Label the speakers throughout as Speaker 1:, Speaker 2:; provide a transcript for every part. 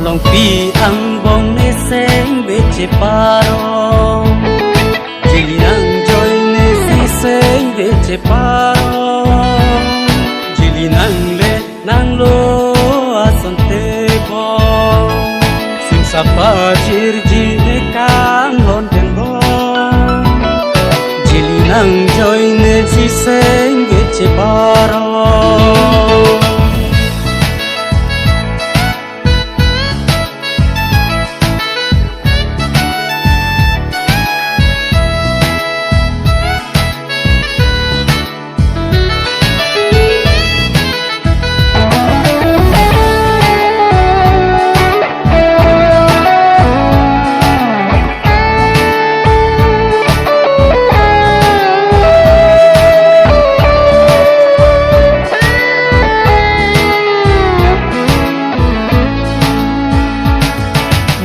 Speaker 1: Malong pi ang bong ne seng beche paro Jili nang joy ne si seng beche paro Jili nang le nang lo ason te bo Sim sapa jirji ne kang hon ten bo Jili nang joy ne si seng beche paro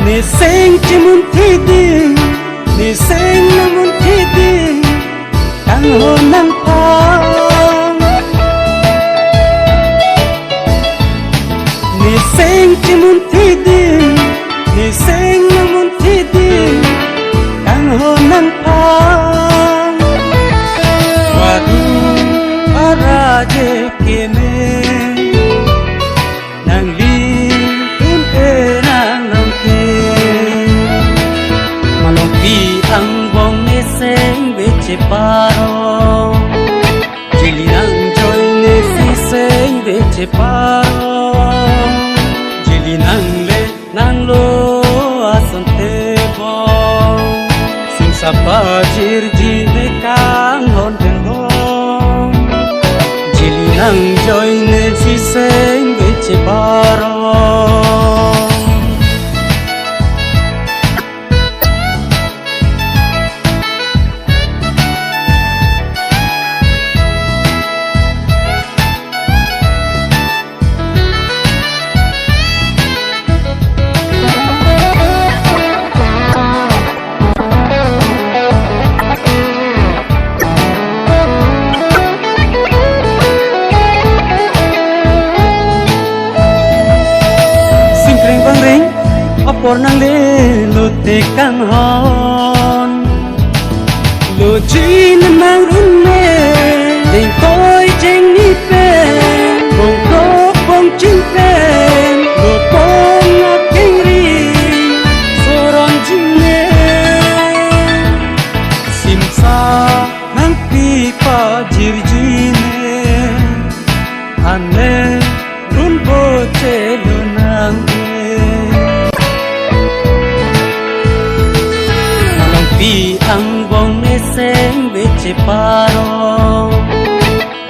Speaker 1: Ni seng chimun thidi ni seng namun thidi tang ho nang pa ni seng chimun thidi ni seng namun thidi tang ho nang pa wadu paraje kene nang li ang bong ne seng beche paro Jili nang joy ne si seng beche paro Jili nang le nang lo ason te bo Sim sapa jirji ne kang hon ten bo Jili nang joy ne si seng beche paro Por nang le lu te kang hon lu chi nang run me ding koi jeng ni pe bong ko bong chin pe lu pong na keng ri sorong jing ne sim sa nang pi pa jir ji ne an ne run bo che lu nang Pi ang bong ne seng beche paro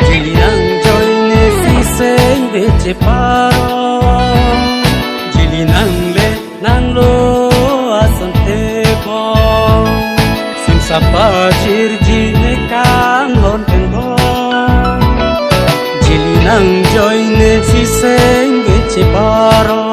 Speaker 1: Jili nang joy ne si seng beche paro Jili nang le nang lo ason te bo Sim sapa jirji ne kang hon ten bo Jili nang joy ne si seng beche paro